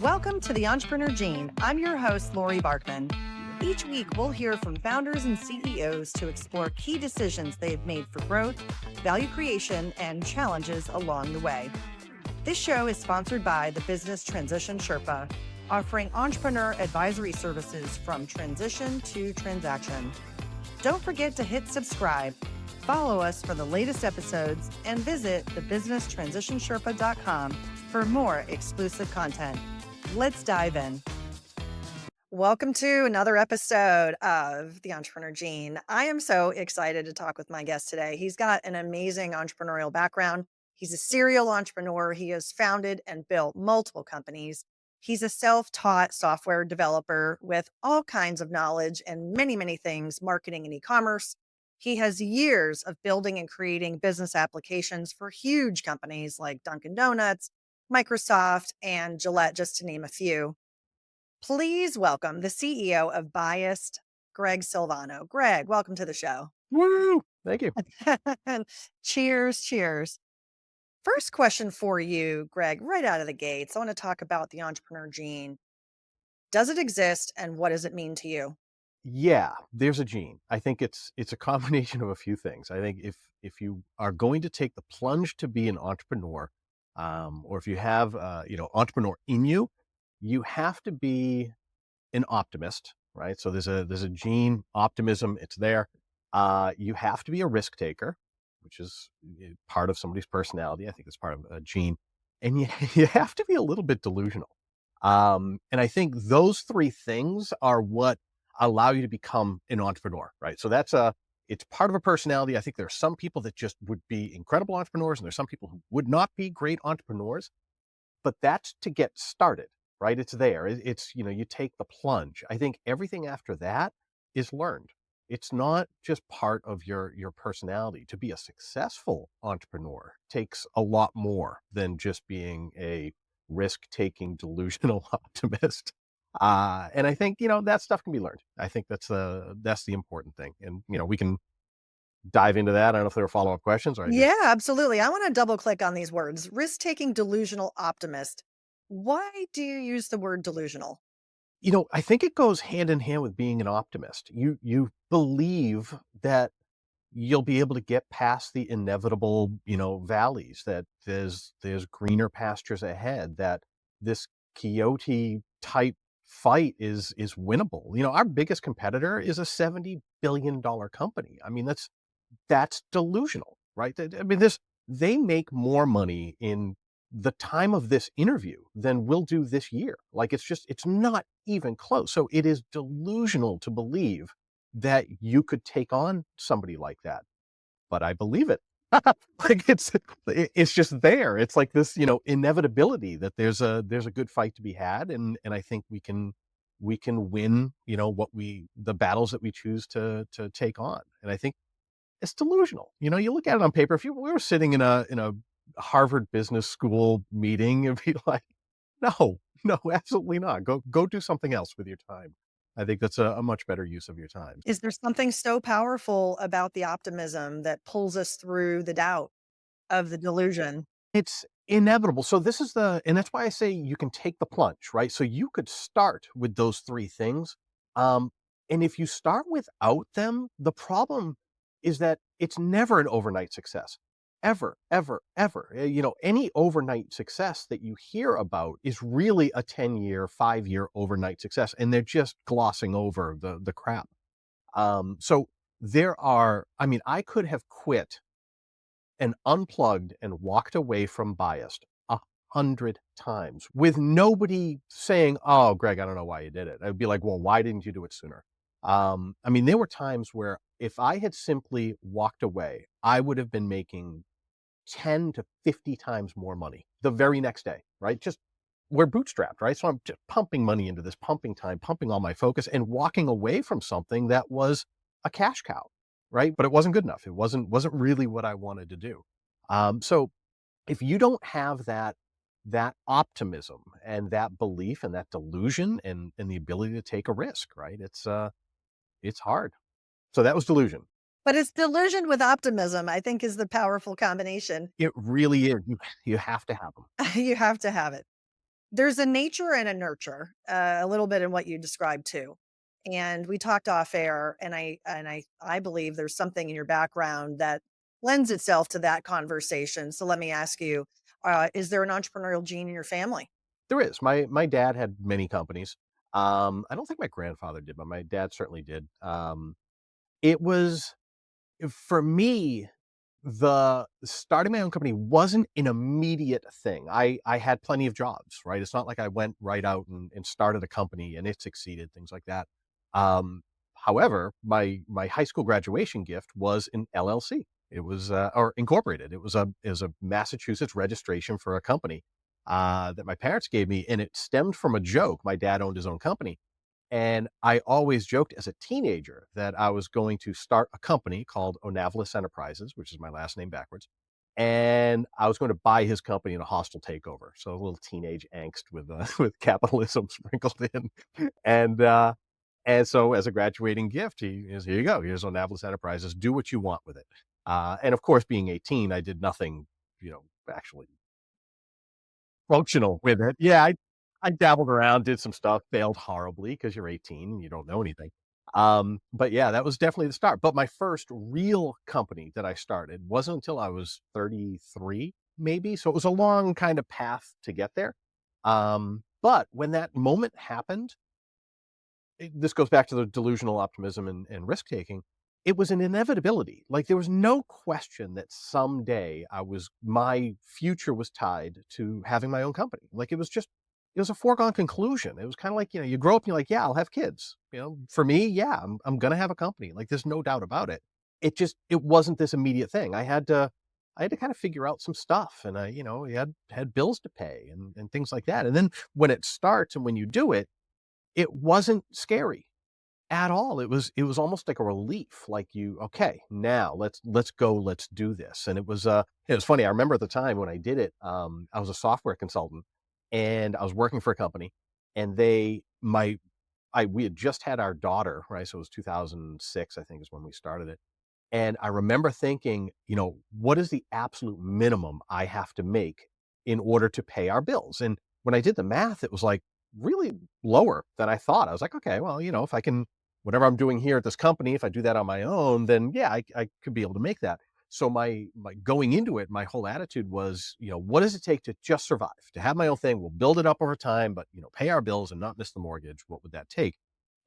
Welcome to the Entrepreneur Gene. I'm your host, Laurie Barkman. Each week, we'll hear from founders and CEOs to explore key decisions they've made for growth, value creation, and challenges along the way. This show is sponsored by the Business Transition Sherpa, offering entrepreneur advisory services from transition to transaction. Don't forget to hit subscribe, follow us for the latest episodes, and visit thebusinesstransitionsherpa.com for more exclusive content. Let's dive in. Welcome to another episode of The Entrepreneur Gene. I am so excited to talk with my guest today. He's got an amazing entrepreneurial background. He's a serial entrepreneur. He has founded and built multiple companies. He's a self-taught software developer with all kinds of knowledge and many, many things, marketing and e-commerce. He has years of building and creating business applications for huge companies like Dunkin' Donuts, Microsoft, and Gillette, just to name a few. Please welcome the CEO of Buyist, Greg Silvano. Greg, welcome to the show. Woo! Thank you. And cheers, cheers. First question for you, Greg, right out of the gates. I want to talk about the entrepreneur gene. Does it exist and what does it mean to you? Yeah, there's a gene. I think it's a combination of a few things. I think if you are going to take the plunge to be an entrepreneur, or if you have entrepreneur in you, you have to be an optimist, right? So there's a gene, optimism. It's there. You have to be a risk taker, which is part of somebody's personality. I think it's part of a gene, and you you have to be a little bit delusional. And I think those three things are what allow you to become an entrepreneur, right? So it's part of a personality. I think there are some people that just would be incredible entrepreneurs, and there's some people who would not be great entrepreneurs, but that's to get started, right? It's there. You take the plunge. I think everything after that is learned. It's not just part of your personality. To be a successful entrepreneur takes a lot more than just being a risk-taking delusional optimist. And I think, that stuff can be learned. I think that's the important thing. And, we can dive into that. I don't know if there are follow-up questions or I just, Yeah, absolutely. I want to double click on these words. Risk-taking delusional optimist. Why do you use the word delusional? I think it goes hand in hand with being an optimist. You believe that you'll be able to get past the inevitable, valleys, that there's greener pastures ahead, that this Quixote type fight is winnable. Our biggest competitor is a $70 billion company. I mean, that's delusional, right? I mean, they make more money in the time of this interview than we'll do this year. Like, it's not even close. So it is delusional to believe that you could take on somebody like that. But I believe it. Like, it's just there. It's like this, inevitability that there's a good fight to be had. And I think we can win, the battles that we choose to take on. And I think it's delusional. You look at it on paper. If we were sitting in a Harvard Business School meeting, it'd be like, no, no, absolutely not. Go do something else with your time. I think that's a much better use of your time. Is there something so powerful about the optimism that pulls us through the doubt of the delusion? It's inevitable. So and that's why I say you can take the plunge, right? So you could start with those three things. Um, and if you start without them, the problem is that it's never an overnight success. Ever, ever, ever. Any overnight success that you hear about is really a 10-year, 5-year overnight success. And they're just glossing over the crap. So I could have quit and unplugged and walked away from Buyist 100 times with nobody saying, "Oh, Greg, I don't know why you did it." I'd be like, "Well, why didn't you do it sooner?" There were times where if I had simply walked away, I would have been making 10 to 50 times more money the very next day, right? Just we're bootstrapped, right? So I'm just pumping money into this, pumping time, pumping all my focus, and walking away from something that was a cash cow, right? But it wasn't good enough. It wasn't really what I wanted to do. So if you don't have that optimism and that belief and that delusion and the ability to take a risk, right? It's hard. So that was delusion. But it's delusion with optimism, I think, is the powerful combination. It really is. You have to have them. You have to have it. There's a nature and a nurture, a little bit in what you described too. And we talked off air, and I believe there's something in your background that lends itself to that conversation. So let me ask you, is there an entrepreneurial gene in your family? There is. My dad had many companies. I don't think my grandfather did, but my dad certainly did. It was for me, the starting my own company wasn't an immediate thing. I had plenty of jobs, right? It's not like I went right out and started a company and it succeeded, things like that. Um, However, my high school graduation gift was an LLC. It was or incorporated. It was a Massachusetts registration for a company that my parents gave me, and it stemmed from a joke. My dad owned his own company, and I always joked as a teenager that I was going to start a company called Onavalis Enterprises, which is my last name backwards. And I was going to buy his company in a hostile takeover. So a little teenage angst with with capitalism sprinkled in. And and so as a graduating gift, he is here you go. Here's Onavalis Enterprises. Do what you want with it. And of course, being 18, I did nothing, actually functional with it. Yeah, I dabbled around, did some stuff, failed horribly because 'cause you're 18 and you don't know anything. But yeah, that was definitely the start. But my first real company that I started wasn't until I was 33, maybe, so it was a long kind of path to get there. But when that moment happened, this goes back to the delusional optimism and risk taking. It was an inevitability. Like there was no question that someday my future was tied to having my own company. Like it was a foregone conclusion. It was kind of like, you grow up and you're like, yeah, I'll have kids. For me, yeah, I'm gonna have a company. Like there's no doubt about it. It wasn't this immediate thing. I had to kind of figure out some stuff, and we had bills to pay and things like that. And then when it starts and when you do it, it wasn't scary at all. It was almost like a relief, like okay, now let's go, let's do this. And it was funny. I remember at the time when I did it, I was a software consultant and I was working for a company, and we had just had our daughter, right? So it was 2006, I think is when we started it. And I remember thinking, what is the absolute minimum I have to make in order to pay our bills? And when I did the math, it was like really lower than I thought. I was like, okay, well, if I can, whatever I'm doing here at this company, if I do that on my own, then yeah, I could be able to make that. So my going into it, my whole attitude was, what does it take to just survive, to have my own thing? We'll build it up over time, but pay our bills and not miss the mortgage. What would that take?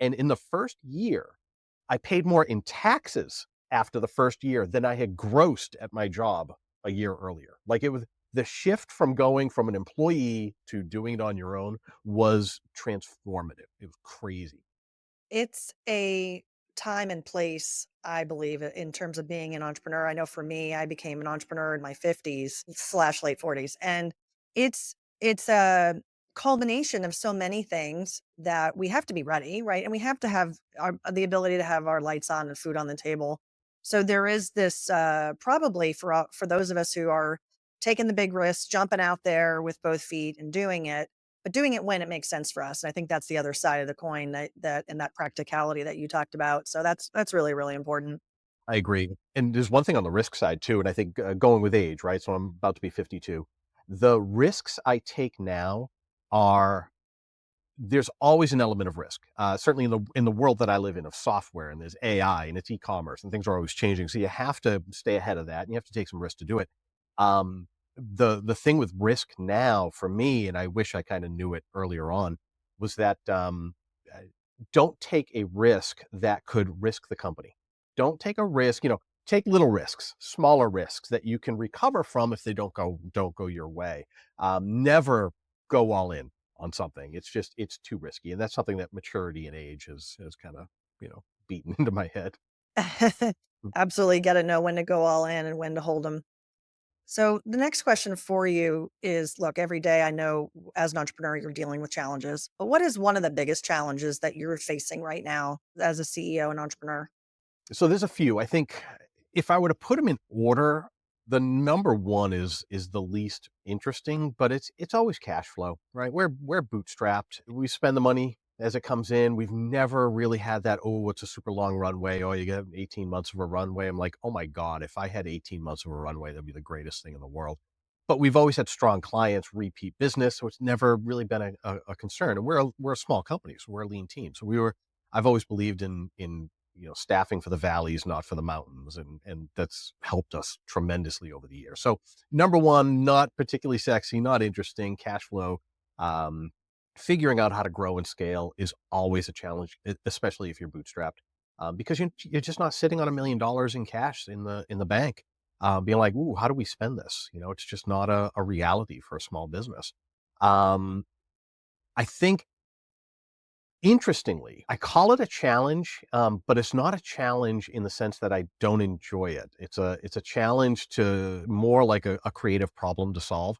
And in the first year, I paid more in taxes after the first year than I had grossed at my job a year earlier. Like it was the shift from going from an employee to doing it on your own was transformative. It was crazy. It's a time and place, I believe, in terms of being an entrepreneur. I know for me, I became an entrepreneur in my 50s slash late 40s. And it's a culmination of so many things that we have to be ready, right? And we have to have the ability to have our lights on and food on the table. So there is this probably for those of us who are taking the big risks, jumping out there with both feet and doing it, but doing it when it makes sense for us. And I think that's the other side of the coin, that and that practicality that you talked about. So that's really, really important. I agree. And there's one thing on the risk side too, and I think going with age, right? So I'm about to be 52. The risks I take now are there's always an element of risk. Certainly in the world that I live in of software, and there's AI and it's e-commerce and things are always changing. So you have to stay ahead of that and you have to take some risk to do it. The thing with risk now for me, and I wish I kind of knew it earlier on, was that uh, don't take a risk that could risk the company. Don't take a risk, take little risks, smaller risks that you can recover from if they don't go your way. Never go all in on something. It's too risky. And that's something that maturity and age has kind of, beaten into my head. Absolutely, got to know when to go all in and when to hold them. So the next question for you is, look, every day I know as an entrepreneur you're dealing with challenges, but what is one of the biggest challenges that you're facing right now as a CEO and entrepreneur? So there's a few. I think if I were to put them in order, the number one is the least interesting, but it's always cash flow, right? We're bootstrapped. We spend the money as it comes in. We've never really had that, oh, it's a super long runway. Oh, you get 18 months of a runway. I'm like, oh my God, if I had 18 months of a runway, that'd be the greatest thing in the world. but we've always had strong clients, repeat business, so it's never really been a concern. And we're a small company, so we're a lean team. So I've always believed in staffing for the valleys, not for the mountains, and that's helped us tremendously over the years. So number one, not particularly sexy, not interesting, cash flow. Um, Figuring out how to grow and scale is always a challenge, especially if you're bootstrapped, because you're just not sitting on $1 million in cash in the bank, being like, "Ooh, how do we spend this?" It's just not a reality for a small business. Um, I think, interestingly, I call it a challenge, but it's not a challenge in the sense that I don't enjoy it. It's a challenge to more like a creative problem to solve.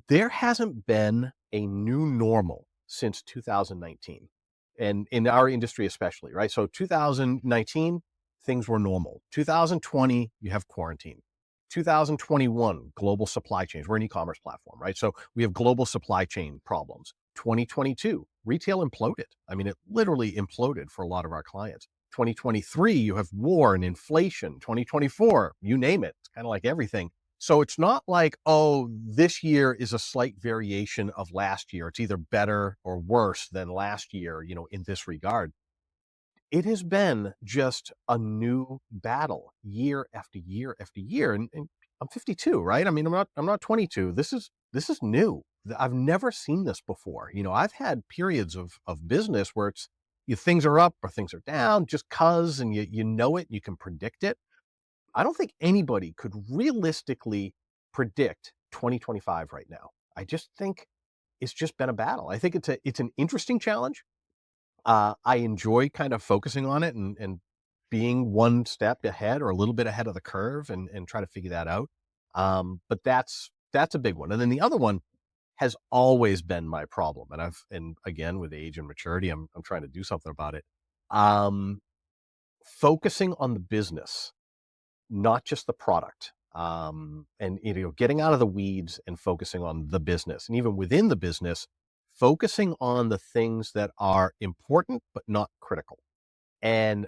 There hasn't been a new normal since 2019, and in our industry especially, right? So 2019, things were normal. 2020, you have quarantine. 2021, global supply chains. We're an e-commerce platform, right? So we have global supply chain problems. 2022, retail imploded. I mean, it literally imploded for a lot of our clients. 2023, you have war and inflation. 2024, you name it. It's kind of like everything. So it's not like, oh, this year is a slight variation of last year. It's either better or worse than last year, in this regard. It has been just a new battle year after year after year. And I'm 52, right? I mean, I'm not 22. This is new. I've never seen this before. I've had periods of business where things are up or things are down just cause, and you know it, you can predict it. I don't think anybody could realistically predict 2025 right now. I just think it's just been a battle. I think it's an interesting challenge. I enjoy kind of focusing on it and being one step ahead or a little bit ahead of the curve and try to figure that out. But that's a big one. And then the other one has always been my problem. And again, with age and maturity, I'm trying to do something about it. Um, Focusing on the business, not just the product. And getting out of the weeds and focusing on the business, and even within the business, focusing on the things that are important but not critical. And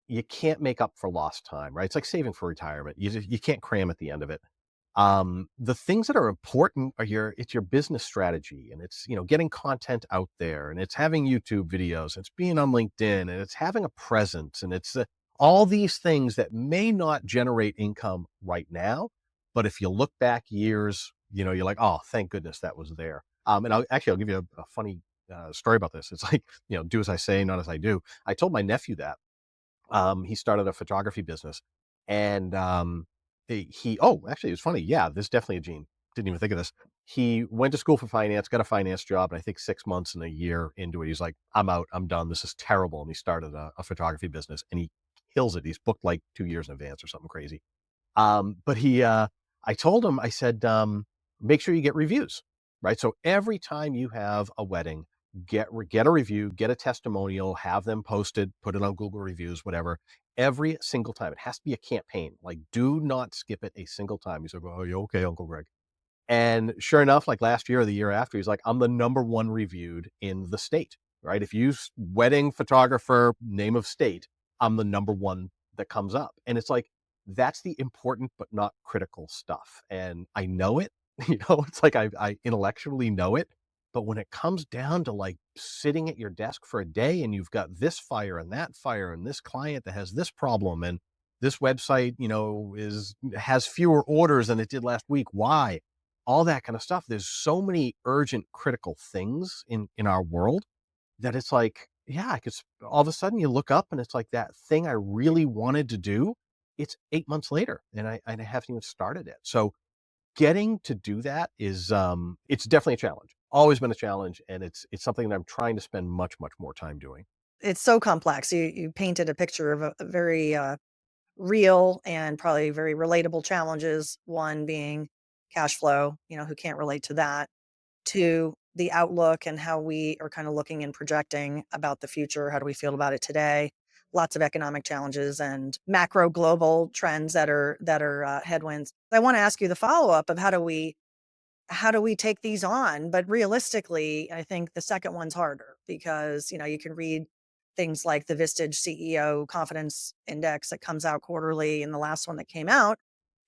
you can't make up for lost time, right? It's like saving for retirement. You can't cram at the end of it. The things that are important are it's your business strategy, and it's, getting content out there, and it's having YouTube videos, it's being on LinkedIn, and it's having a presence, and it's all these things that may not generate income right now, but if you look back years, you're like, oh, thank goodness that was there. And I'll give you a funny story about this. It's like, do as I say, not as I do. I told my nephew that he started a photography business, and actually, it was funny. Yeah, this is definitely a gene. Didn't even think of this. He went to school for finance, got a finance job, and I think 6 months and a year into it, he's like, I'm out, I'm done. This is terrible. And he started a photography business, and he kills it. He's booked like 2 years in advance or something crazy. But I told him, I said, make sure you get reviews, right? So every time you have a wedding, get a review, get a testimonial, have them posted, put it on Google reviews, whatever. Every single time, it has to be a campaign. Like, do not skip it a single time. He's like, "Oh, you okay, Uncle Greg?" And sure enough, like last year or the year after, he's like, I'm the number one reviewed in the state, right? If you wedding photographer, name of state, I'm the number one that comes up. And it's like, that's the important but not critical stuff. And I know it, it's like I intellectually know it. But when it comes down to like sitting at your desk for a day and you've got this fire and that fire and this client that has this problem and this website, has fewer orders than it did last week. Why? All that kind of stuff. There's so many urgent, critical things in our world that it's like, yeah, all of a sudden you look up and it's like that thing I really wanted to do. It's 8 months later and I haven't even started it. So getting to do that is, it's definitely a challenge. Always been a challenge. And it's something that I'm trying to spend much, much more time doing. It's so complex. You painted a picture of a very real and probably very relatable challenges. One being cash flow, who can't relate to that. Two, the outlook and how we are kind of looking and projecting about the future. How do we feel about it today? Lots of economic challenges and macro global trends that are headwinds. I want to ask you the follow up of how do we take these on? But realistically, I think the second one's harder because, you can read things like the Vistage CEO confidence index that comes out quarterly and the last one that came out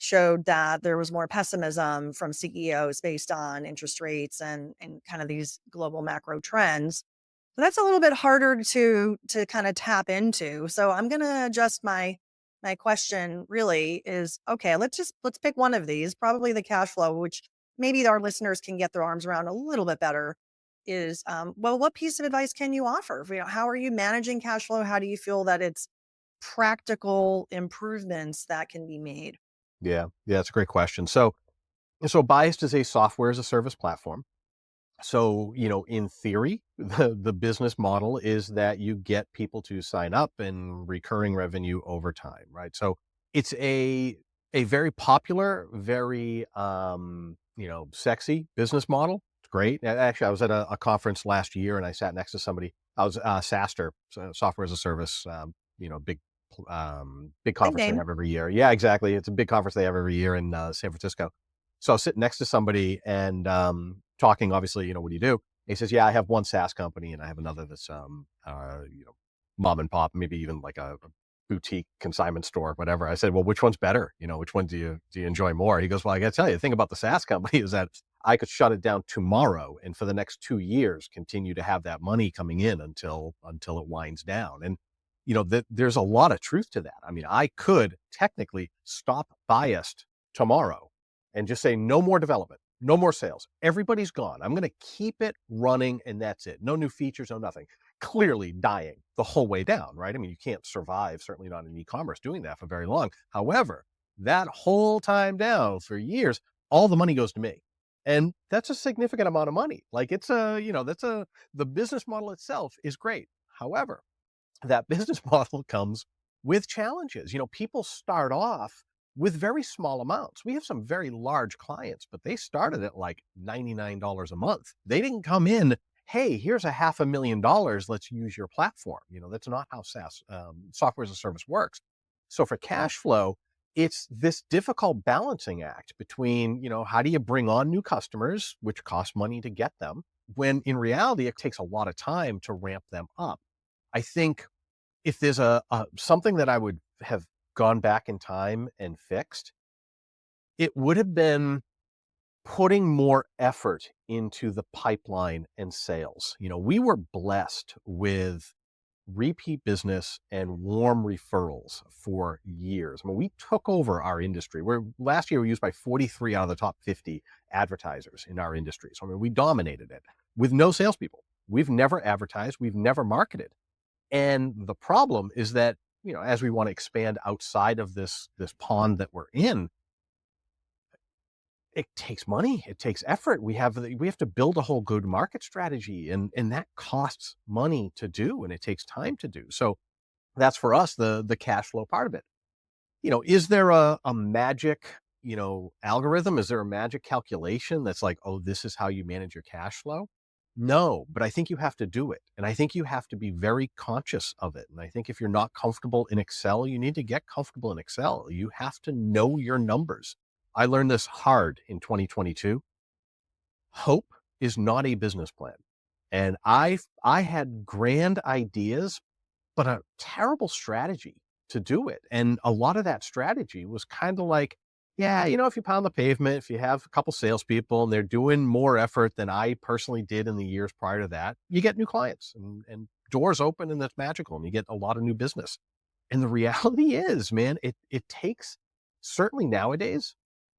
showed that there was more pessimism from CEOs based on interest rates and kind of these global macro trends. So that's a little bit harder to kind of tap into. So I'm going to adjust my question really is, okay, let's pick one of these, probably the cash flow, which maybe our listeners can get their arms around a little bit better. Is well, what piece of advice can you offer? How are you managing cash flow? How do you feel that it's practical improvements that can be made? Yeah, that's a great question. So Buyist is a software as a service platform. So, in theory, the business model is that you get people to sign up and recurring revenue over time, right? So it's a very popular, very sexy business model. It's great. Actually, I was at a conference last year and I sat next to somebody. I was SaaStr, so software as a service, big big Big conference they name. have every year. Yeah, exactly. It's a big conference they have every year in San Francisco. So I was sitting next to somebody and talking, obviously, what do you do? He says, yeah, I have one SaaS company and I have another that's, mom and pop, maybe even like a boutique consignment store, whatever. I said, well, which one's better? Which one do you enjoy more? He goes, well, I got to tell you, the thing about the SaaS company is that I could shut it down tomorrow and for the next 2 years continue to have that money coming in until it winds down. And there's a lot of truth to that. I mean, I could technically stop Buyist tomorrow and just say, no more development, no more sales. Everybody's gone. I'm going to keep it running and that's it. No new features, no nothing. Clearly dying the whole way down, right? I mean, you can't survive, certainly not in e-commerce, doing that for very long. However, that whole time down for years, all the money goes to me. And that's a significant amount of money. Like the business model itself is great. However, that business model comes with challenges. People start off with very small amounts. We have some very large clients, but they started at like $99 a month. They didn't come in, hey, here's a $500,000. Let's use your platform. That's not how SaaS, software as a service, works. So for cash flow, it's this difficult balancing act between, how do you bring on new customers, which cost money to get them, when in reality, it takes a lot of time to ramp them up. I think if there's a something that I would have gone back in time and fixed, it would have been putting more effort into the pipeline and sales. We were blessed with repeat business and warm referrals for years. I mean, we took over our industry. Last year we used by 43 out of the top 50 advertisers in our industry. So I mean, we dominated it with no salespeople. We've never advertised, we've never marketed. And the problem is that, as we want to expand outside of this pond that we're in, it takes money, it takes effort. We have to build a whole go-to-market strategy, and that costs money to do, and it takes time to do. So that's for us the cash flow part of it. Is there a magic, algorithm? Is there a magic calculation that's like, oh, this is how you manage your cash flow? No, but I think you have to do it. And I think you have to be very conscious of it. And I think if you're not comfortable in Excel, you need to get comfortable in Excel. You have to know your numbers. I learned this hard in 2022. Hope is not a business plan. And I had grand ideas, but a terrible strategy to do it. And a lot of that strategy was kind of like, yeah, if you pound the pavement, if you have a couple salespeople and they're doing more effort than I personally did in the years prior to that, you get new clients and doors open and that's magical and you get a lot of new business. And the reality is, man, it takes, certainly nowadays,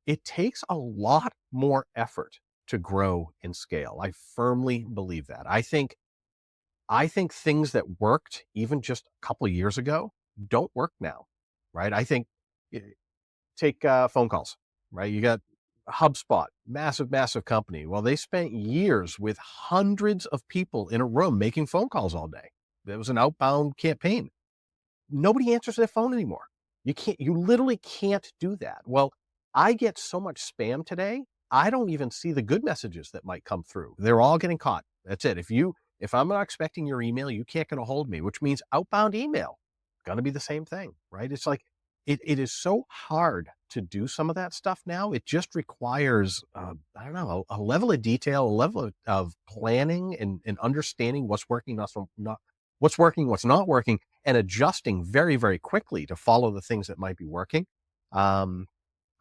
it takes a lot more effort to grow and scale. I firmly believe that. I think things that worked even just a couple of years ago don't work now, right? I think take phone calls, right? You got HubSpot, massive, massive company. Well, they spent years with hundreds of people in a room making phone calls all day. There was an outbound campaign. Nobody answers their phone anymore. You literally can't do that. Well, I get so much spam today. I don't even see the good messages that might come through. They're all getting caught. That's it. If I'm not expecting your email, you can't get a hold of me, which means outbound email, going to be the same thing, right? It's like, it is so hard to do some of that stuff now. It just requires, I don't know, a level of detail, a level of planning and understanding what's working, what's working, what's not working, and adjusting very, very quickly to follow the things that might be working.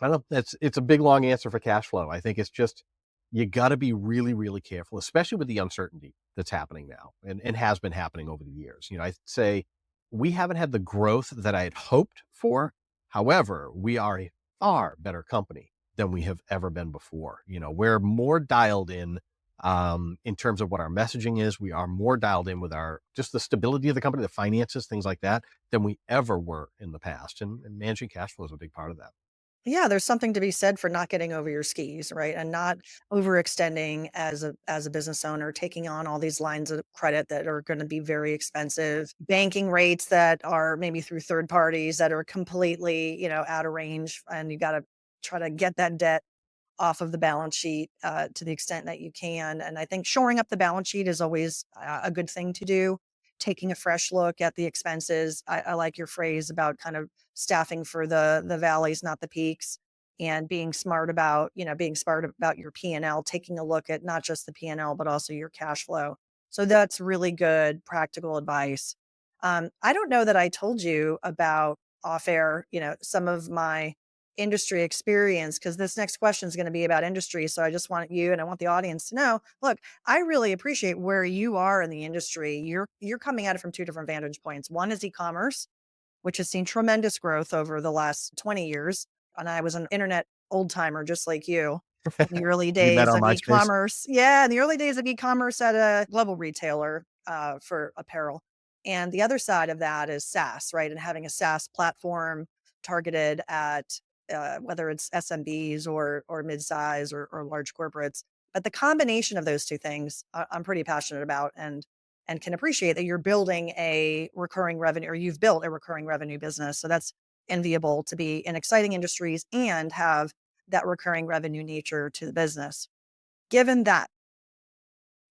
I don't know. It's a big long answer for cash flow. I think it's just you got to be really, really careful, especially with the uncertainty that's happening now and has been happening over the years. I'd say we haven't had the growth that I had hoped for. However, we are a far better company than we have ever been before. We're more dialed in terms of what our messaging is. We are more dialed in with our just the stability of the company, the finances, things like that, than we ever were in the past. And managing cash flow is a big part of that. Yeah, there's something to be said for not getting over your skis, right? And not overextending as a business owner, taking on all these lines of credit that are going to be very expensive, banking rates that are maybe through third parties that are completely, out of range, and you got to try to get that debt off of the balance sheet to the extent that you can. And I think shoring up the balance sheet is always a good thing to do. Taking a fresh look at the expenses. I like your phrase about kind of staffing for the valleys, not the peaks, and being smart about your P&L, taking a look at not just the P&L, but also your cash flow. So that's really good practical advice. I don't know that I told you about off air, some of my industry experience, because this next question is going to be about industry. So I just want you and I want the audience to know, look, I really appreciate where you are in the industry. You're coming at it from two different vantage points. One is e-commerce, which has seen tremendous growth over the last 20 years. And I was an internet old timer just like you in the early We met days on of MySpace. e-commerce. Yeah, in the early days of e-commerce at a global retailer for apparel. And the other side of that is SaaS, right? And having a SaaS platform targeted at whether it's SMBs or midsize or large corporates. But the combination of those two things, I'm pretty passionate about, and can appreciate that you're building a recurring revenue, or you've built a recurring revenue business. So that's enviable to be in exciting industries and have that recurring revenue nature to the business. Given that,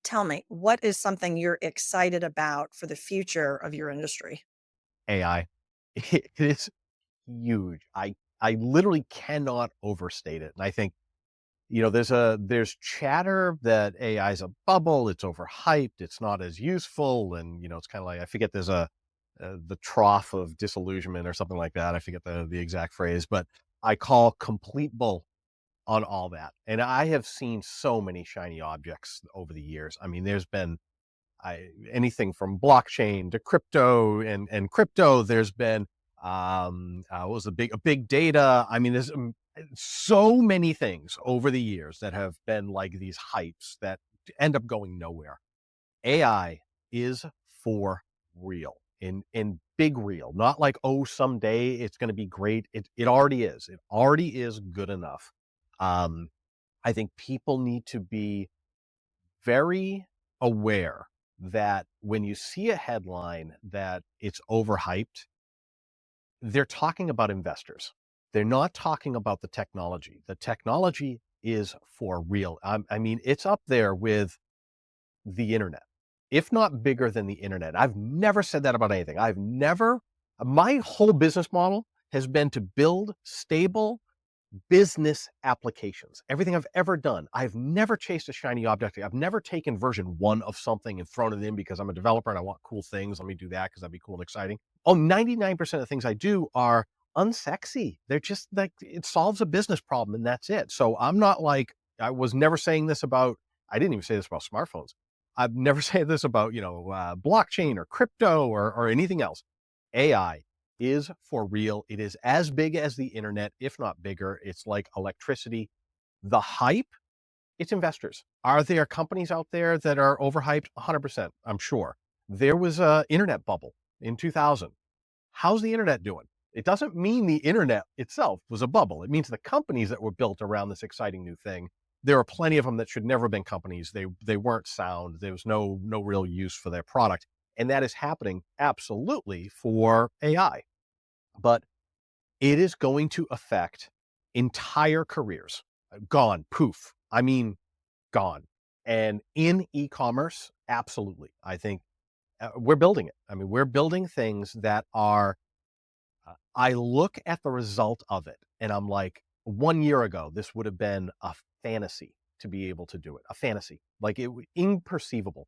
tell me, what is something you're excited about for the future of your industry? AI. It is huge. I literally cannot overstate it. And I think, there's chatter that AI is a bubble, it's overhyped, it's not as useful. And, it's kind of like, I forget there's the trough of disillusionment or something like that. I forget the exact phrase, but I call complete bull on all that. And I have seen so many shiny objects over the years. I mean, there's been anything from blockchain to crypto and crypto. There's been what was a big data. I mean, there's so many things over the years that have been like these hypes that end up going nowhere. AI is for real in big real, not like, oh, someday it's going to be great. It already is. It already is good enough. Um, I think people need to be very aware that when you see a headline that it's overhyped, they're talking about investors. They're not talking about the technology. The technology is for real. I mean, it's up there with the internet, if not bigger than the internet. I've never said that about anything. My whole business model has been to build stable business applications. Everything I've ever done, I've never chased a shiny object. I've never taken version 1 of something and thrown it in because I'm a developer and I want cool things. Let me do that because that'd be cool and exciting. Oh, 99% of the things I do are unsexy. They're just like, it solves a business problem and that's it. So I'm not like, I was never saying this about, I didn't even say this about smartphones. I've never said this about, blockchain or crypto or anything else. AI is for real. It is as big as the internet, if not bigger. It's like electricity. The hype, it's investors. Are there companies out there that are overhyped? 100%, I'm sure. There was a internet bubble in 2000. How's the internet doing? It doesn't mean the internet itself was a bubble. It means the companies that were built around this exciting new thing. There are plenty of them that should never have been companies. They weren't sound. There was no real use for their product. And that is happening absolutely for AI. But it is going to affect entire careers. Gone, poof. I mean, gone. And in e-commerce, absolutely. I think we're building it. I mean, we're building things that are, I look at the result of it and I'm like, 1 year ago, this would have been a fantasy to be able to do it. A fantasy. Like imperceivable,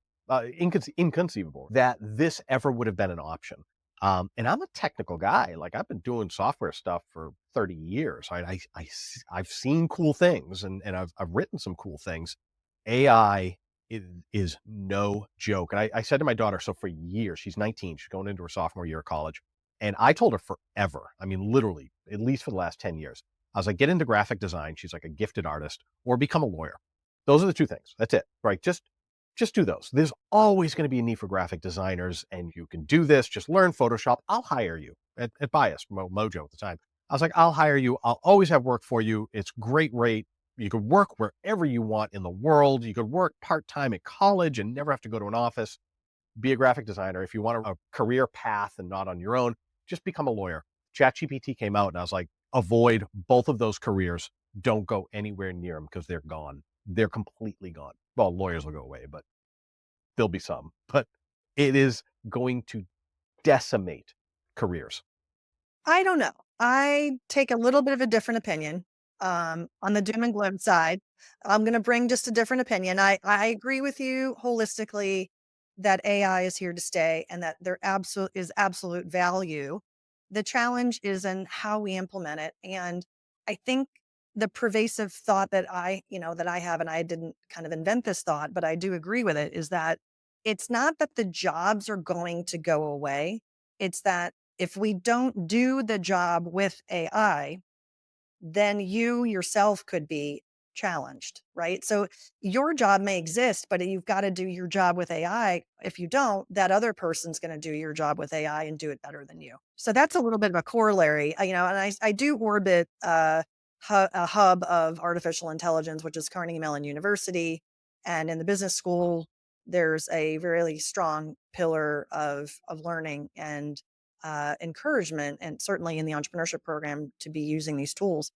inconceivable that this ever would have been an option. And I'm a technical guy. Like I've been doing software stuff for 30 years. I've seen cool things and I've written some cool things. AI is no joke. And I said to my daughter, so for years, she's 19, she's going into her sophomore year of college. And I told her forever, I mean, literally, at least for the last 10 years, I was like, get into graphic design. She's like a gifted artist, or become a lawyer. Those are the two things. That's it, right? Just do those. There's always going to be a need for graphic designers, and you can do this. Just learn Photoshop. I'll hire you at Buyist, Mojo at the time. I was like, I'll hire you. I'll always have work for you. It's great rate. You could work wherever you want in the world. You could work part-time at college and never have to go to an office. Be a graphic designer. If you want a career path and not on your own, just become a lawyer. ChatGPT came out and I was like, avoid both of those careers. Don't go anywhere near them because they're gone. They're completely gone. Well, lawyers will go away, but there'll be some. But it is going to decimate careers. I don't know. I take a little bit of a different opinion on the doom and gloom side. I'm going to bring just a different opinion. I agree with you holistically that AI is here to stay and that there is absolute value. The challenge is in how we implement it. And I think the pervasive thought that that I have, and I didn't kind of invent this thought, but I do agree with it, is that it's not that the jobs are going to go away. It's that if we don't do the job with AI, then you yourself could be challenged, right? So your job may exist, but you've got to do your job with AI. If you don't, that other person's going to do your job with AI and do it better than you. So that's a little bit of a corollary, and I do orbit a hub of artificial intelligence, which is Carnegie Mellon University. And in the business school, there's a really strong pillar of learning and encouragement, and certainly in the entrepreneurship program to be using these tools.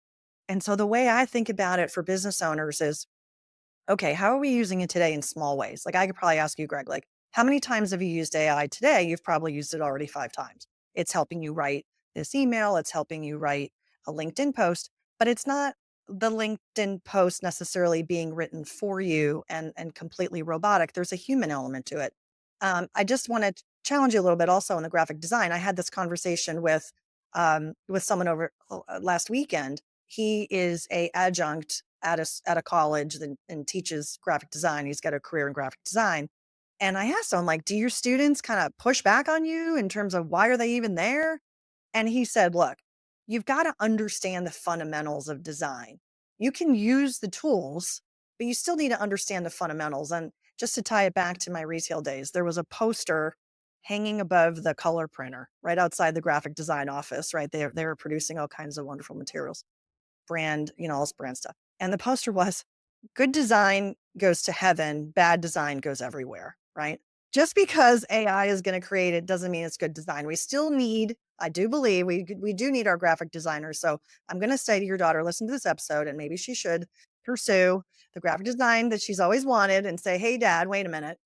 And so the way I think about it for business owners is, okay, how are we using it today in small ways? Like I could probably ask you, Greg, like how many times have you used AI today? You've probably used it already 5 times. It's helping you write this email. It's helping you write a LinkedIn post, but it's not the LinkedIn post necessarily being written for you and completely robotic. There's a human element to it. I just want to challenge you a little bit also in the graphic design. I had this conversation with someone over last weekend. He is a adjunct at a college and teaches graphic design. He's got a career in graphic design. And I asked him, like, do your students kind of push back on you in terms of why are they even there? And he said, look, you've got to understand the fundamentals of design. You can use the tools, but you still need to understand the fundamentals. And just to tie it back to my retail days, there was a poster hanging above the color printer right outside the graphic design office, right? They were producing all kinds of wonderful materials, all this brand stuff. And the poster was, good design goes to heaven, bad design goes everywhere, right? Just because AI is going to create it doesn't mean it's good design. We still need, I do believe we do need our graphic designers. So I'm going to say to your daughter, listen to this episode, and maybe she should pursue the graphic design that she's always wanted and say, hey, Dad, wait a minute.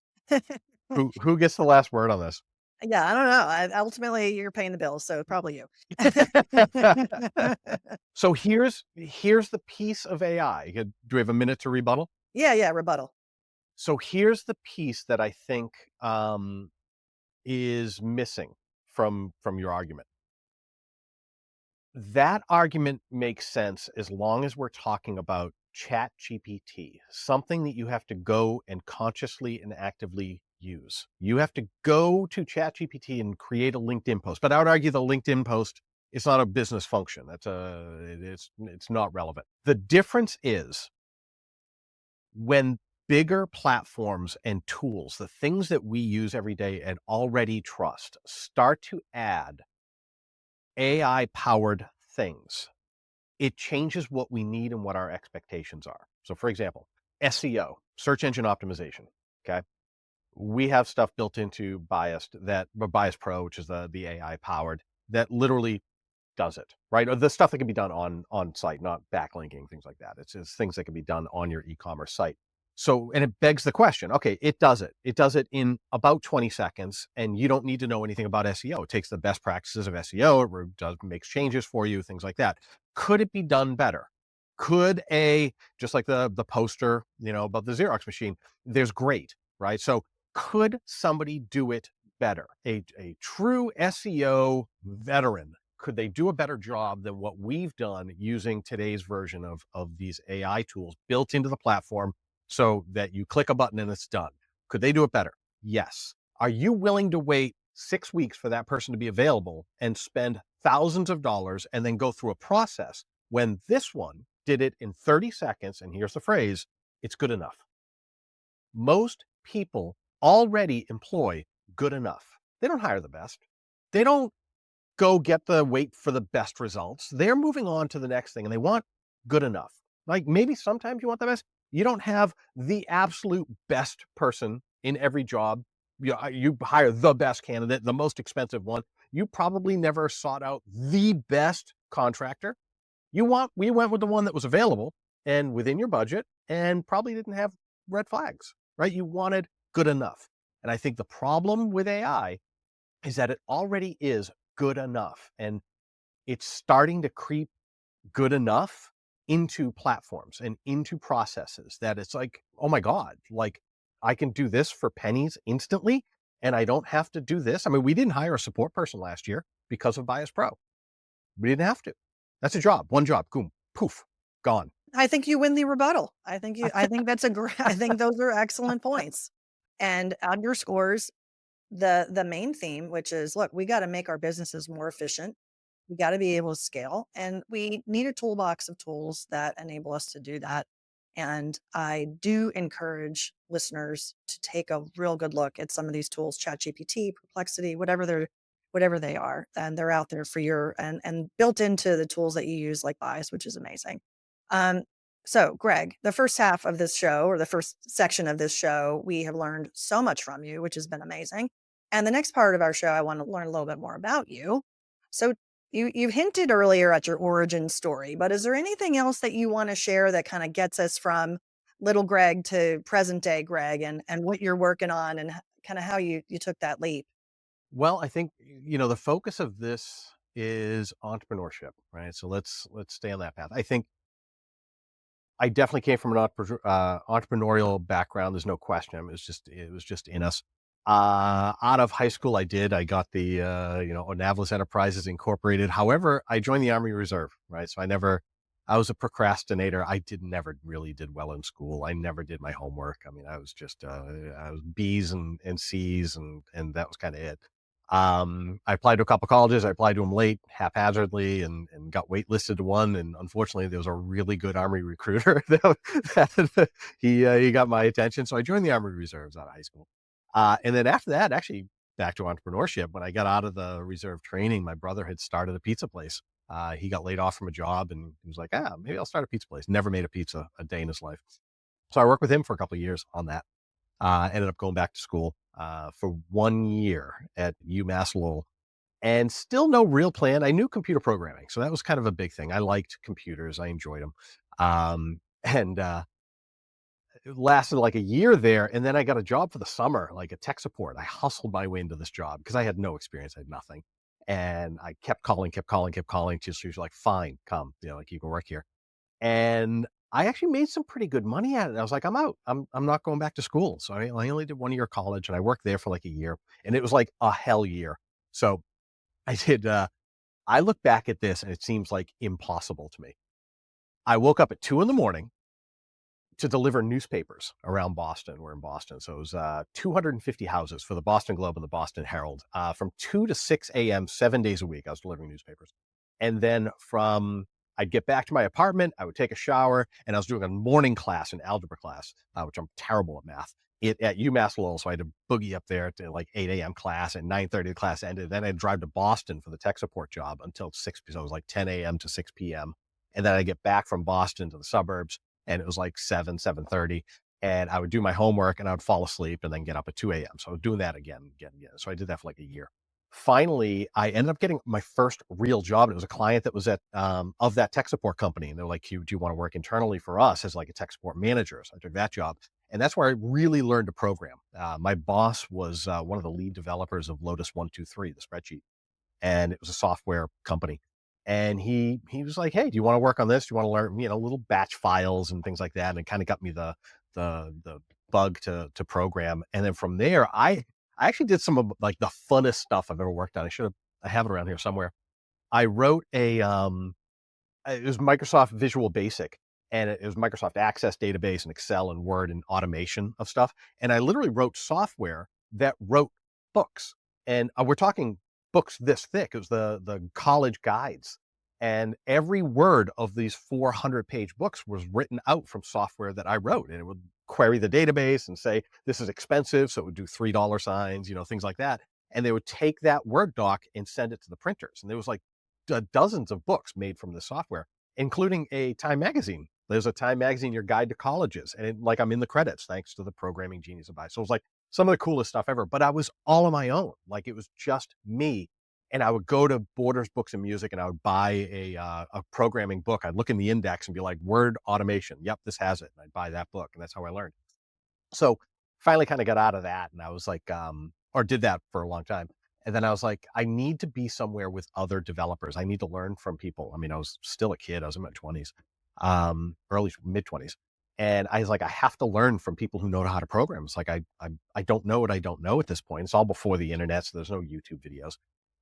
Who gets the last word on this? Yeah, I don't know. Ultimately, you're paying the bills, so probably you. So here's the piece of AI. Do we have a minute to rebuttal? Yeah, rebuttal. So here's the piece that I think is missing from your argument. That argument makes sense as long as we're talking about Chat GPT, something that you have to go and consciously and actively use. You have to go to Chat GPT and create a LinkedIn post. But I would argue the LinkedIn post is not a business function. It's not relevant. The difference is when bigger platforms and tools, the things that we use every day and already trust, start to add AI powered things, it changes what we need and what our expectations are. So for example, SEO, search engine optimization. Okay. We have stuff built into Buyist Pro, which is the AI powered, that literally does it, right? Or the stuff that can be done on site, not backlinking, things like that. It's things that can be done on your e-commerce site. So, and it begs the question, okay, it does it. It does it in about 20 seconds, and you don't need to know anything about SEO. It takes the best practices of SEO, makes changes for you, things like that. Could it be done better? Just like the poster, about the Xerox machine, there's great, right? So could somebody do it better? A true SEO veteran, could they do a better job than what we've done using today's version of these AI tools built into the platform so that you click a button and it's done? Could they do it better? Yes. Are you willing to wait 6 weeks for that person to be available and spend thousands of dollars and then go through a process when this one did it in 30 seconds? And here's the phrase, it's good enough. Most people already employ good enough. They don't hire the best. They don't go get the wait for the best results. They're moving on to the next thing and they want good enough. Like maybe sometimes you want the best. You don't have the absolute best person in every job. You hire the best candidate, the most expensive one. You probably never sought out the best contractor. We went with the one that was available and within your budget and probably didn't have red flags, right? You wanted good enough. And I think the problem with AI is that it already is good enough. And it's starting to creep good enough into platforms and into processes that it's like, oh my God, like I can do this for pennies instantly and I don't have to do this. I mean, we didn't hire a support person last year because of Buyist Pro. We didn't have to. That's a job, one job, boom, poof, gone. I think you win the rebuttal. I think that's I think those are excellent points and underscores the main theme, which is, look, we got to make our businesses more efficient. We got to be able to scale, and we need a toolbox of tools that enable us to do that. And I do encourage listeners to take a real good look at some of these tools, ChatGPT, Perplexity, whatever they are, and they're out there for your and built into the tools that you use, like Buyist, which is amazing. Um, so, Greg, the first half of this show, or the first section of this show, we have learned so much from you, which has been amazing. And the next part of our show, I want to learn a little bit more about you. So, you hinted earlier at your origin story, but is there anything else that you want to share that kind of gets us from little Greg to present day Greg, and what you're working on, and kind of how you took that leap? Well, I think, the focus of this is entrepreneurship, right? So let's stay on that path. I think I definitely came from an entrepreneurial background. There's no question. It was just in us. Out of high school, I got the Onavalis Enterprises Incorporated. However, I joined the Army Reserve, right? So I was a procrastinator. Never really did well in school. I never did my homework. I mean, I was B's and C's, and that was kind of it. I applied to a couple colleges. I applied to them late, haphazardly, and got waitlisted to one. And unfortunately, there was a really good Army recruiter he got my attention. So I joined the Army Reserves out of high school. And then after that, actually back to entrepreneurship. When I got out of the reserve training, my brother had started a pizza place. He got laid off from a job and he was like, maybe I'll start a pizza place. Never made a pizza a day in his life. So I worked with him for a couple of years on that. Ended up going back to school for 1 year at UMass Lowell, and still no real plan. I knew computer programming, so that was kind of a big thing. I liked computers. I enjoyed them. And It lasted like a year there, and then I got a job for the summer, like a tech support. I hustled my way into this job because I had no experience. I had nothing. And I kept calling, kept calling, kept calling. Till she was like, fine, come, like you can work here. And I actually made some pretty good money at it. I was like, I'm out. I'm not going back to school. So I only did 1 year of college and I worked there for like a year, and it was like a hell year. So I did, I look back at this and it seems like impossible to me. I woke up at 2 in the morning to deliver newspapers around Boston. We're in Boston. So it was 250 houses for the Boston Globe and the Boston Herald. From 2 to 6 a.m., 7 days a week, I was delivering newspapers. And then I'd get back to my apartment, I would take a shower, and I was doing a morning class, an algebra class, which I'm terrible at math, at UMass Lowell. So I had to boogie up there to like 8 a.m. class, and 9:30 the class ended. Then I'd drive to Boston for the tech support job until 6, so it was like 10 a.m. to 6 p.m. And then I get back from Boston to the suburbs, and it was like 7:30. And I would do my homework and I would fall asleep and then get up at 2 a.m. So I was doing that again. So I did that for like a year. Finally, I ended up getting my first real job. And it was a client that was of that tech support company. And they're like, do you want to work internally for us as like a tech support manager? So I took that job. And that's where I really learned to program. My boss was one of the lead developers of Lotus 123, the spreadsheet, and it was a software company. And he was like, hey, do you want to work on this? Do you want to learn, little batch files and things like that? And it kind of got me the bug to program. And then from there, I actually did some of like the funnest stuff I've ever worked on. I have it around here somewhere. I wrote it was Microsoft Visual Basic, and it was Microsoft Access database and Excel and Word and automation of stuff. And I literally wrote software that wrote books. And we're talking books this thick. It was the college guides. And every word of these 400-page books was written out from software that I wrote. And it would query the database and say, this is expensive. So it would do $3 signs, things like that. And they would take that Word doc and send it to the printers. And there was like dozens of books made from this software, including a Time magazine. There's a Time magazine, Your Guide to Colleges, and like I'm in the credits thanks to the programming genius of Buyist. So it was like some of the coolest stuff ever. But I was all on my own, like it was just me. And I would go to Borders Books and Music, and I would buy a programming book. I'd look in the index and be like, Word automation. Yep, this has it. And I'd buy that book, and that's how I learned. So finally kind of got out of that, and I was like, or did that for a long time. And then I was like, I need to be somewhere with other developers. I need to learn from people. I mean, I was still a kid. I was in my 20s, early mid 20s. And I was like, I have to learn from people who know how to program. It's like, I don't know what I don't know at this point. It's all before the internet. So there's no YouTube videos.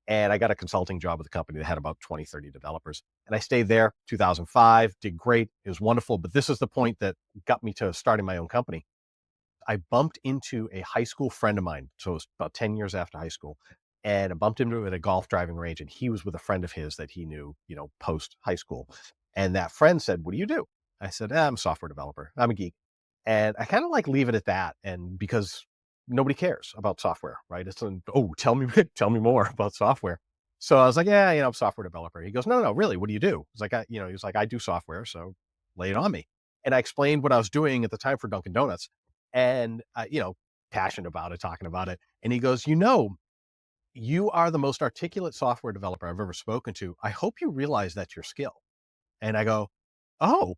And I got a consulting job with a company that had about 20, 30 developers. And I stayed there 2005, did great. It was wonderful. But this is the point that got me to starting my own company. I bumped into a high school friend of mine. So it was about 10 years after high school. And I bumped into him at a golf driving range. And he was with a friend of his that he knew, post high school. And that friend said, what do you do? I said, I'm a software developer. I'm a geek. And I kind of like leave it at that. And because nobody cares about software, right? Oh, tell me, tell me more about software. So I was like, yeah, I'm a software developer. He goes, no, really, what do you do? It's like, he's like, I do software. So lay it on me. And I explained what I was doing at the time for Dunkin' Donuts, and passionate about it, talking about it. And he goes, you are the most articulate software developer I've ever spoken to. I hope you realize that's your skill. And I go, oh,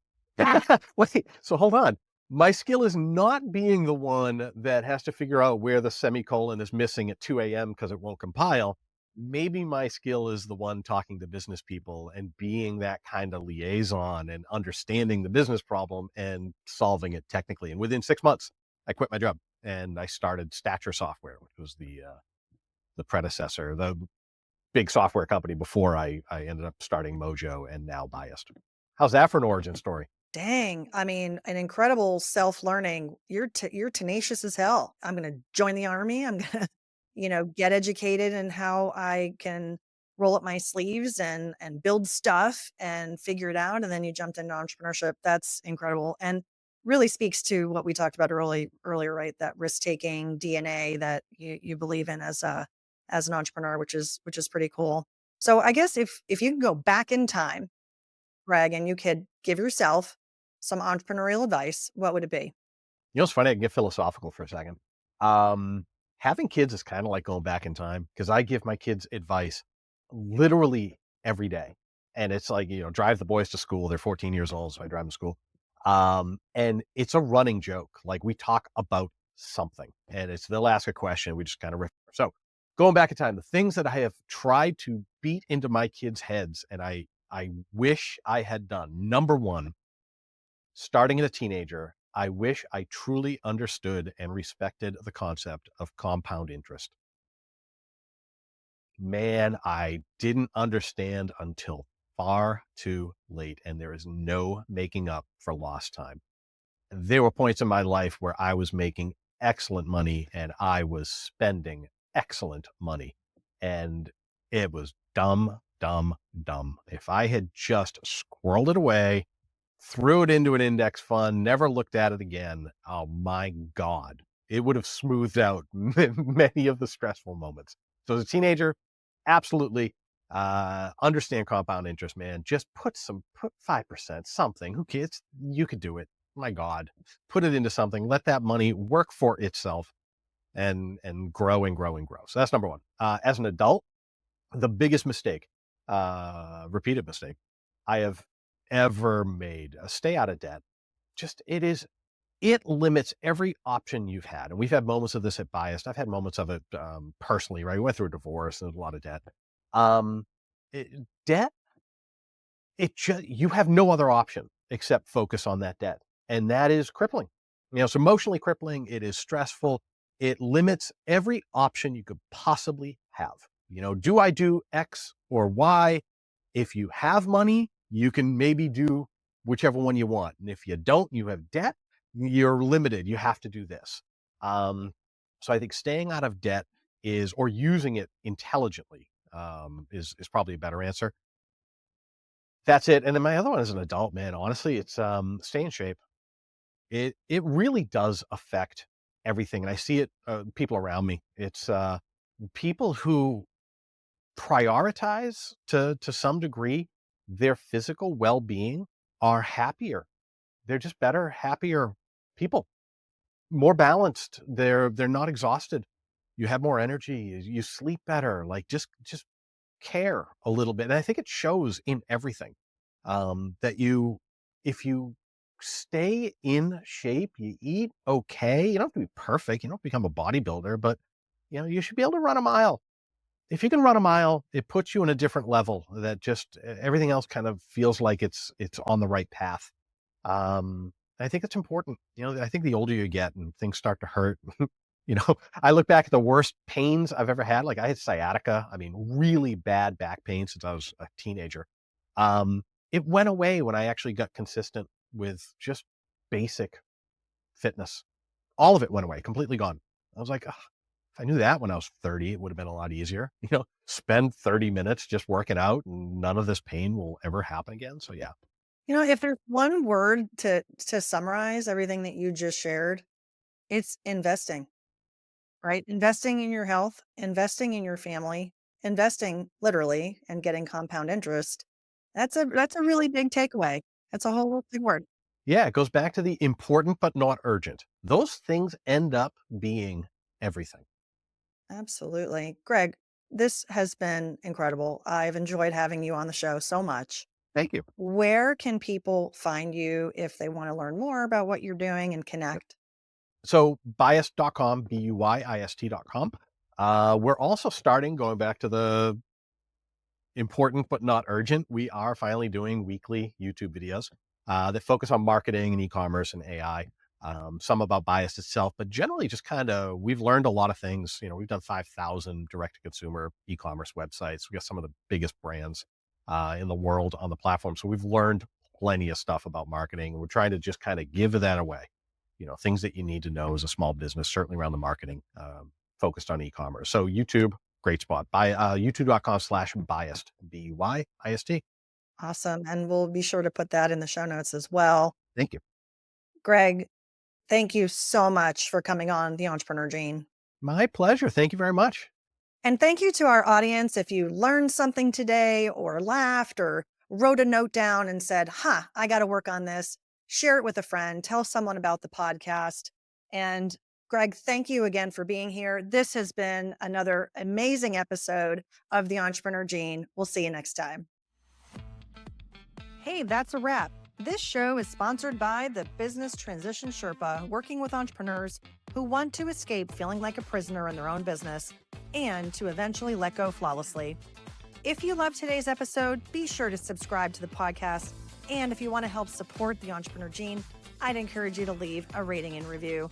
wait, so hold on. My skill is not being the one that has to figure out where the semicolon is missing at 2 a.m. because it won't compile. Maybe my skill is the one talking to business people and being that kind of liaison and understanding the business problem and solving it technically. And within 6 months, I quit my job and I started Stature Software, which was the predecessor, the big software company before I ended up starting Mojo and now Buyist. How's that for an origin story? Dang. I mean, an incredible self-learning. You're tenacious as hell. I'm going to join the army. I'm going to, get educated in how I can roll up my sleeves and build stuff and figure it out. And then you jumped into entrepreneurship. That's incredible. And really speaks to what we talked about earlier, right? That risk-taking DNA that you believe in as an entrepreneur, which is pretty cool. So I guess if you can go back in time, Greg, and you could give yourself some entrepreneurial advice, what would it be? It's funny. I can get philosophical for a second. Um, Having kids is kind of like going back in time because I give my kids advice literally every day. And it's like, drive the boys to school. They're 14 years old, so I drive them to school. And it's a running joke. Like we talk about something and they'll ask a question. We just kind of riff. So going back in time, the things that I have tried to beat into my kids' heads and I wish I had done. Number one, starting as a teenager, I wish I truly understood and respected the concept of compound interest. Man, I didn't understand until far too late, and there is no making up for lost time. There were points in my life where I was making excellent money and I was spending excellent money. And it was dumb, dumb, dumb. If I had just squirreled it away, threw it into an index fund, never looked at it again, oh my God, it would have smoothed out many of the stressful moments. So as a teenager, absolutely understand compound interest, man. Just put 5%, something. Who cares? You could do it. My God, put it into something. Let that money work for itself and grow and grow and grow. So that's number one. As an adult, the biggest mistake, repeated mistake I have ever made, stay out of debt. Just it limits every option you've had. And we've had moments of this at Buyist. I've had moments of it personally, right? We went through a divorce and there's a lot of debt. Um, Debt, you have no other option except focus on that debt. And that is crippling. So emotionally crippling. It is stressful. It limits every option you could possibly have. Do I do X or Y? If you have money, you can maybe do whichever one you want. And if you don't, you have debt, you're limited. You have to do this. So I think staying out of debt or using it intelligently, is probably a better answer. That's it. And then my other one as an adult, man, honestly, it's stay in shape. It really does affect everything. And I see it, people around me. It's people who prioritize to some degree their physical well-being are happier. They're just better, happier people, more balanced. They're not exhausted. You have more energy, you sleep better, like just care a little bit. And I think it shows in everything. That if you stay in shape, you eat okay. You don't have to be perfect. You don't become a bodybuilder, but you should be able to run a mile. If you can run a mile, it puts you in a different level that just everything else kind of feels like it's on the right path. I think it's important. I think the older you get and things start to hurt, I look back at the worst pains I've ever had. Like I had sciatica. I mean, really bad back pain since I was a teenager. It went away when I actually got consistent with just basic fitness. All of it went away, completely gone. I was like, "Ugh, if I knew that when I was 30, it would have been a lot easier. Spend 30 minutes just working out and none of this pain will ever happen again." So yeah. If there's one word to summarize everything that you just shared, it's investing, right? Investing in your health, investing in your family, investing literally and getting compound interest. That's a really big takeaway. That's a whole big word. Yeah, it goes back to the important but not urgent. Those things end up being everything. Absolutely. Greg, this has been incredible. I've enjoyed having you on the show so much. Thank you. Where can people find you if they want to learn more about what you're doing and connect? So Buyist.com, Buyist.com. We're also going back to the important but not urgent. We are finally doing weekly YouTube videos that focus on marketing and e-commerce and AI. Some about Buyist itself, but generally just we've learned a lot of things. We've done 5,000 direct-to-consumer e-commerce websites. We got some of the biggest brands in the world on the platform. So we've learned plenty of stuff about marketing. We're trying to just give that away. Things that you need to know as a small business, certainly around the marketing, focused on e-commerce. So YouTube, great spot. YouTube.com/Buyist, Buyist. Awesome. And we'll be sure to put that in the show notes as well. Thank you. Greg, thank you so much for coming on The Entrepreneur Gene. My pleasure. Thank you very much. And thank you to our audience. If you learned something today or laughed or wrote a note down and said, I got to work on this, share it with a friend, tell someone about the podcast. And Greg, thank you again for being here. This has been another amazing episode of The Entrepreneur Gene. We'll see you next time. Hey, that's a wrap. This show is sponsored by the Business Transition Sherpa, working with entrepreneurs who want to escape feeling like a prisoner in their own business and to eventually let go flawlessly. If you loved today's episode, be sure to subscribe to the podcast. And if you want to help support The Entrepreneur Gene, I'd encourage you to leave a rating and review.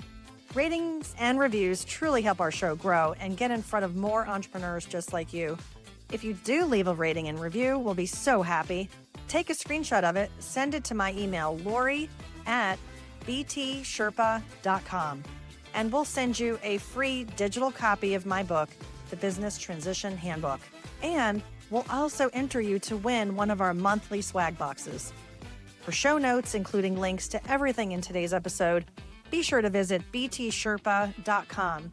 Ratings and reviews truly help our show grow and get in front of more entrepreneurs just like you. If you do leave a rating and review, we'll be so happy. Take a screenshot of it, send it to my email, Laurie@btsherpa.com, and we'll send you a free digital copy of my book, The Business Transition Handbook. And we'll also enter you to win one of our monthly swag boxes. For show notes, including links to everything in today's episode, be sure to visit btsherpa.com.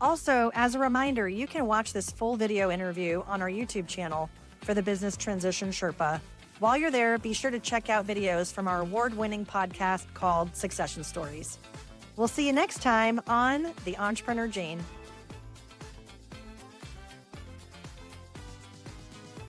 Also, as a reminder, you can watch this full video interview on our YouTube channel for the Business Transition Sherpa. While you're there, be sure to check out videos from our award-winning podcast called Succession Stories. We'll see you next time on The Entrepreneur Gene.